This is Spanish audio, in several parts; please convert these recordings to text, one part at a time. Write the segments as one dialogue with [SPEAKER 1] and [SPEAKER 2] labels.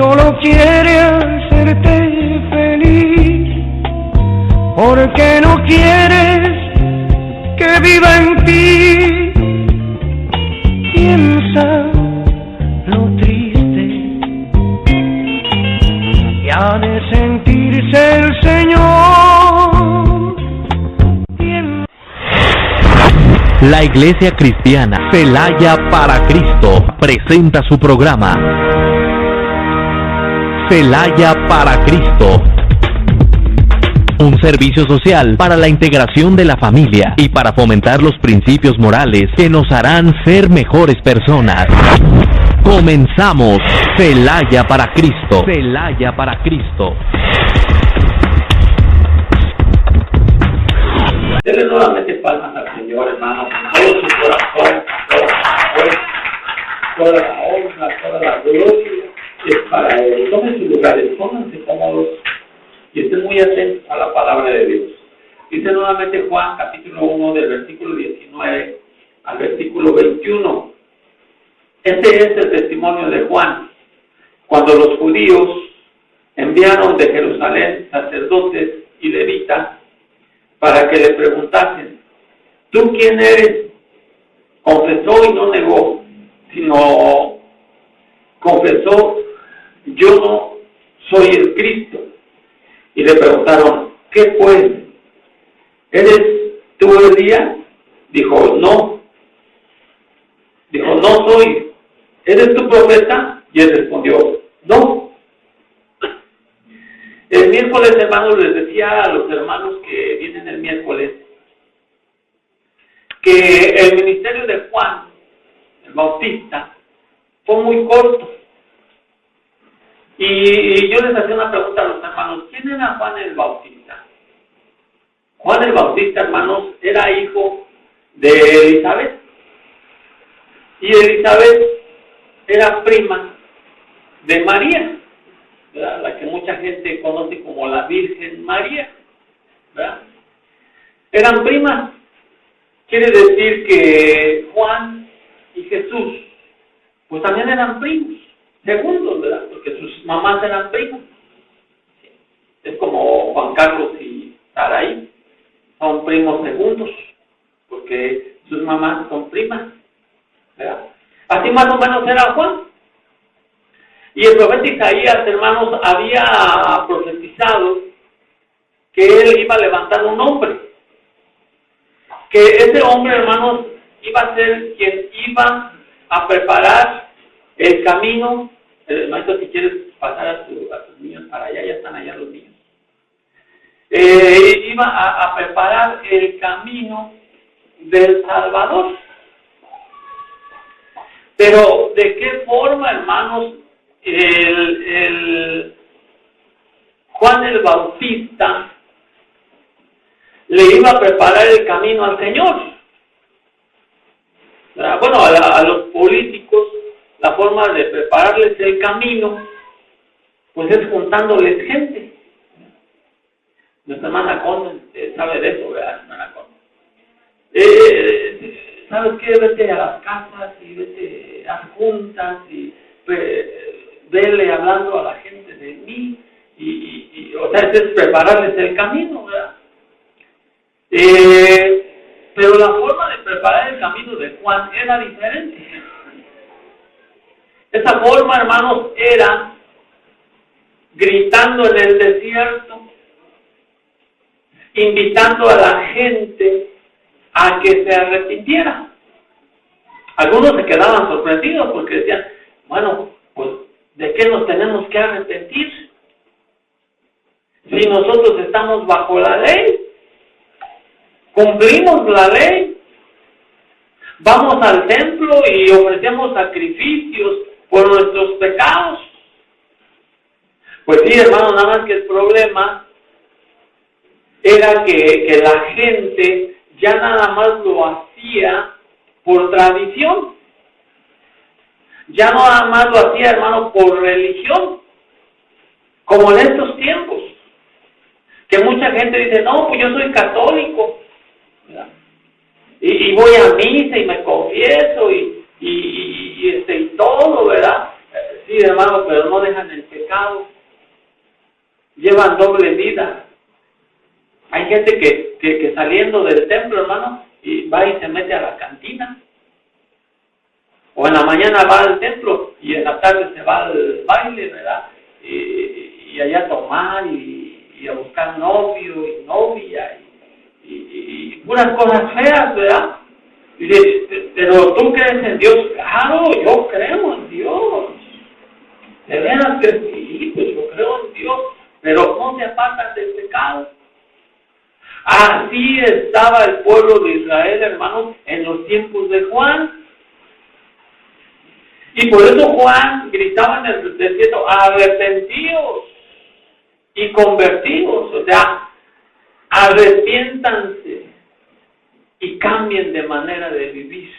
[SPEAKER 1] solo quiere hacerte feliz, porque no quieres que viva en ti. Piensa lo triste que ha de sentirse el Señor.
[SPEAKER 2] La Iglesia Cristiana Celaya para Cristo presenta su programa Celaya para Cristo, un servicio social para la integración de la familia y para fomentar los principios morales que nos harán ser mejores personas. Comenzamos Celaya para Cristo. Celaya para Cristo.
[SPEAKER 3] Denle nuevamente palmas al Señor, hermano, con todo su corazón, toda la honra, toda la gloria es para Él. Tomen sus lugares, pónganse cómodos y estén muy atentos a la palabra de Dios. Dice nuevamente Juan, capítulo 1, del versículo 19 al versículo 21. Este es el testimonio de Juan, cuando los judíos enviaron de Jerusalén sacerdotes y levitas para que le preguntasen: ¿tú quién eres? Confesó y no negó, sino confesó: yo no soy el Cristo. Y le preguntaron: ¿qué pues? ¿Eres tú Elías? Dijo: no. Dijo: no soy. ¿Eres tú profeta? Y él respondió: no. El miércoles, hermanos, les decía a los hermanos que vienen el miércoles que el ministerio de Juan el Bautista fue muy corto. Y yo les hacía una pregunta a los hermanos: ¿quién era Juan el Bautista? Juan el Bautista, hermanos, era hijo de Elizabeth. Y Elizabeth era prima de María, ¿verdad? La que mucha gente conoce como la Virgen María, ¿verdad? Eran primas. Quiere decir que Juan y Jesús pues también eran primos segundos, ¿verdad? Porque sus mamás eran primas. Es como Juan Carlos y Saraí, son primos segundos, porque sus mamás son primas, ¿verdad? Así más o menos era Juan. Y el profeta Isaías, hermanos, había profetizado que él iba a levantar un hombre, que ese hombre, hermanos, iba a ser quien iba a preparar el camino. Maestro, si quieres pasar a tus niños para allá, ya están allá los niños. Iba a preparar el camino del Salvador. Pero, ¿de qué forma, hermanos, Juan el Bautista le iba a preparar el camino al Señor? Bueno, a los políticos, la forma de prepararles el camino, pues es juntándoles gente. Nuestra hermana Con sabe de eso, ¿verdad, hermana Con? ¿Sabes qué? Vete a las casas y vete a juntas y vele hablando a la gente de mí. O sea, es prepararles el camino, ¿verdad? Pero la forma de preparar el camino de Juan era diferente. Esa forma, hermanos, era gritando en el desierto, invitando a la gente a que se arrepintiera. Algunos se quedaban sorprendidos porque decían: bueno, pues, ¿de qué nos tenemos que arrepentir? Si nosotros estamos bajo la ley, cumplimos la ley, vamos al templo y ofrecemos sacrificios por nuestros pecados. Pues sí, hermano, nada más que el problema era que la gente ya nada más lo hacía por tradición. Ya no nada más lo hacía, hermano, por religión, como en estos tiempos, que mucha gente dice: no, pues yo soy católico, ¿verdad? Y voy a misa y me confieso y todo, ¿verdad? Sí, hermano, pero no dejan el pecado. Llevan doble vida. Hay gente que saliendo del templo, hermano, y va y se mete a la cantina. O en la mañana va al templo y en la tarde se va al baile, ¿verdad? Y allá a tomar y a buscar novio y novia y puras cosas feas, ¿verdad? Y dice, pero tú crees en Dios. Claro, yo creo en Dios. De veras que sí, pues yo creo en Dios, pero no se apartan del pecado. Así estaba el pueblo de Israel, hermanos, en los tiempos de Juan. Y por eso Juan gritaba en el desierto, arrepentíos y convertidos, o sea, arrepiéntanse y cambien de manera de vivir,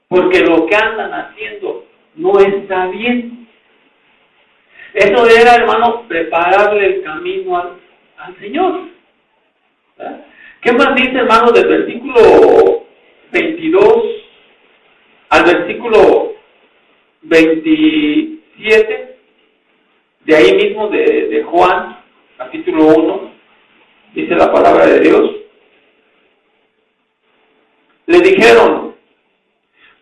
[SPEAKER 3] porque lo que andan haciendo no está bien. Eso era, hermano, prepararle el camino al Señor. ¿Verdad? ¿Qué más dice, hermano, del versículo 22 al versículo 27, de ahí mismo de Juan, capítulo 1, dice la palabra de Dios? Le dijeron,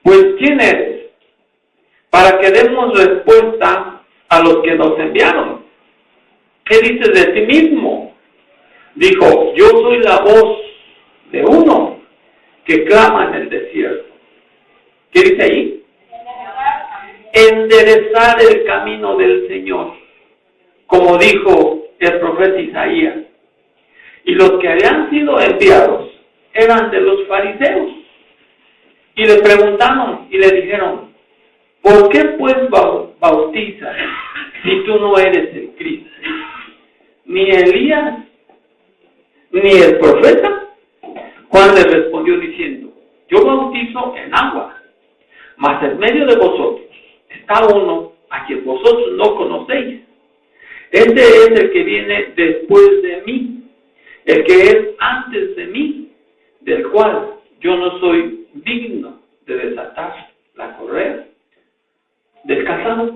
[SPEAKER 3] pues ¿quién eres? Para que demos respuesta a los que nos enviaron. ¿Qué dices de ti mismo? Dijo, yo soy la voz de uno que clama en el desierto. ¿Qué dice ahí? Enderezar el camino del Señor, como dijo el profeta Isaías. Y los que habían sido enviados eran de los fariseos. Y le preguntaron y le dijeron, ¿por qué pues bautizas si tú no eres el Cristo? Ni Elías, ni el profeta. Juan le respondió diciendo, yo bautizo en agua, mas en medio de vosotros está uno a quien vosotros no conocéis. Este es el que viene después de mí, el que es antes de mí, del cual yo no soy digno de desatar la correa del calzado.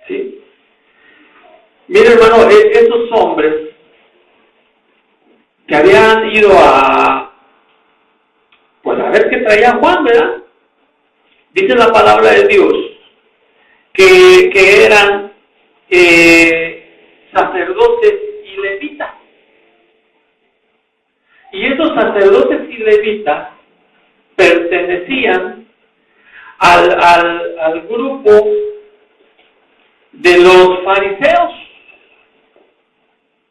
[SPEAKER 3] ¿Sí? Mire, hermano, esos hombres que habían ido a ver qué traía Juan, ¿verdad? Dice la palabra de Dios que eran sacerdotes y levitas. Y esos sacerdotes y levitas pertenecían al grupo de los fariseos.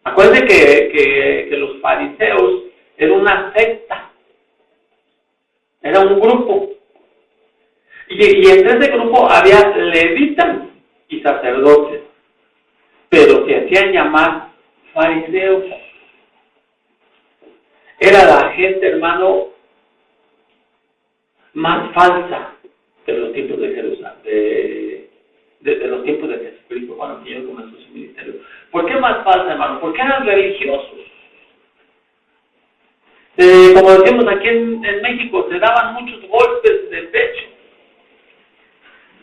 [SPEAKER 3] Acuérdense que los fariseos eran una secta, era un grupo. Y entre ese grupo había levitas y sacerdotes, pero se hacían llamar fariseos. Era la gente, hermano, más falsa de los tiempos de Jerusalén, de los tiempos de Jesucristo, cuando el Señor comenzó su ministerio. ¿Por qué más falsa, hermano? Porque eran religiosos. Como decimos aquí en México, se daban muchos golpes de pecho.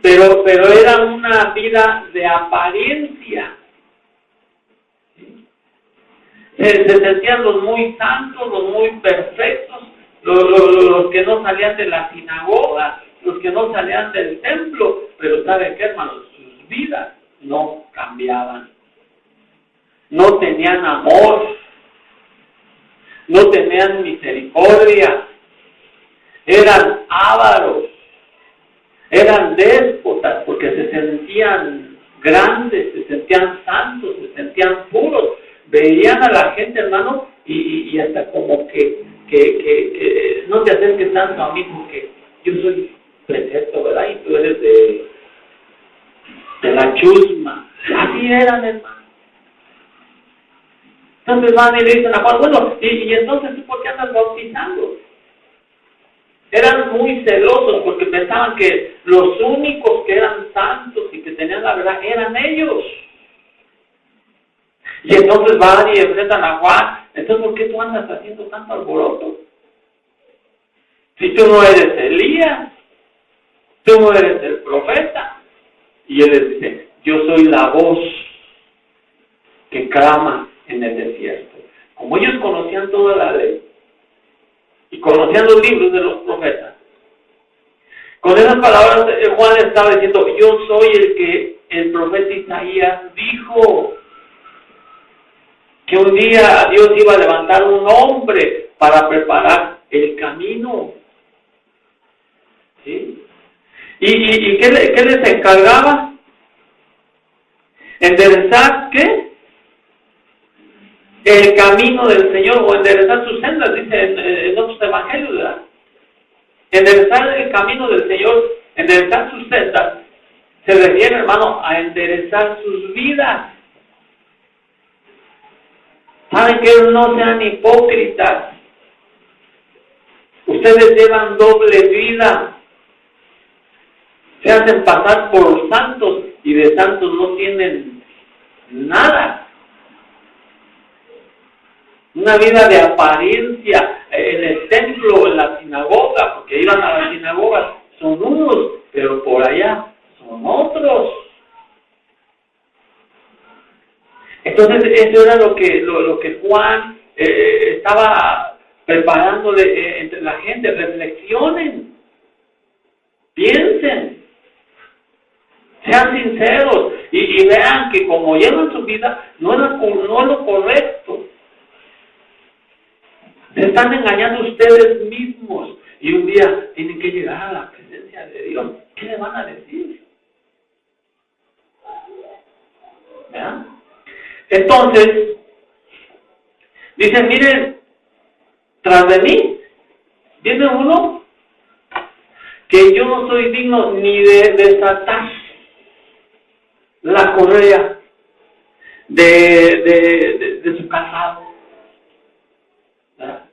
[SPEAKER 3] Pero era una vida de apariencia. Se sentían los muy santos, los muy perfectos, los que no salían de la sinagoga, los que no salían del templo, pero ¿saben qué, hermanos? Sus vidas no cambiaban. No tenían amor, no tenían misericordia, eran ávaros, eran déspotas porque se sentían grandes, se sentían santos, se sentían puros. Veían a la gente, hermano, y hasta como que no te acerques tanto a mí porque yo soy precepto, ¿verdad? Y tú eres de la chusma. Así eran, hermano. Entonces van y le dicen a Juan, bueno, y entonces ¿tú por qué andas bautizando? Eran muy celosos porque pensaban que los únicos que eran santos y que tenían la verdad eran ellos. Y entonces van y enfrentan a Juan. Entonces, ¿por qué tú andas haciendo tanto alboroto? Si tú no eres Elías, tú no eres el profeta. Y él les dice, yo soy la voz que clama en el desierto. Como ellos conocían toda la ley y conocían los libros de los profetas, con esas palabras Juan estaba diciendo, yo soy el que el profeta Isaías dijo, que un día Dios iba a levantar un hombre para preparar el camino. ¿Sí? ¿Y qué les encargaba? ¿Enderezar qué? El camino del Señor, o enderezar sus sendas, dice en otros evangelios, ¿verdad? Enderezar el camino del Señor, enderezar sus sendas, se refiere, hermano, a enderezar sus vidas. ¿Saben que no sean hipócritas? Ustedes llevan doble vida. Se hacen pasar por santos y de santos no tienen nada. Una vida de apariencia en el templo, en la sinagoga, porque iban a la sinagoga, son unos, pero por allá son otros. Entonces eso era lo que Juan estaba preparándole entre la gente. Reflexionen, piensen, sean sinceros y vean que como llevan su vida no es lo correcto. Se están engañando ustedes mismos y un día tienen que llegar a la presencia de Dios. ¿Qué le van a decir? ¿Vean? Entonces, dicen, miren, tras de mí viene uno que yo no soy digno ni de desatar la correa de su calzado. ¿Verdad?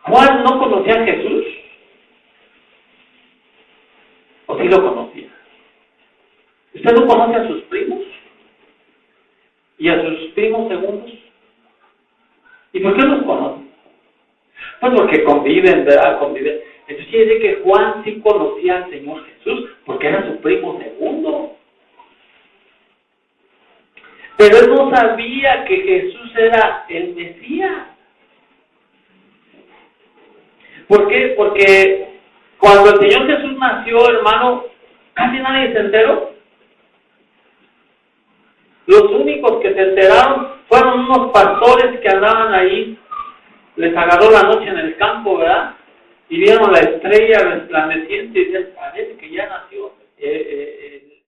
[SPEAKER 3] Juan no conocía a Jesús, o sí lo conocía. ¿Usted no conoce a sus primos? ¿Y a sus primos segundos? ¿Y por qué los conoce? Pues porque conviven, ¿verdad? Conviven. Entonces quiere decir que Juan sí conocía al Señor Jesús, porque era su primo segundo. Pero él no sabía que Jesús era el Mesías. ¿Por qué? Porque cuando el Señor Jesús nació, hermano, casi nadie se enteró. Los únicos que se enteraron fueron unos pastores que andaban ahí, les agarró la noche en el campo, ¿verdad? Y vieron la estrella resplandeciente y decían, parece que ya nació el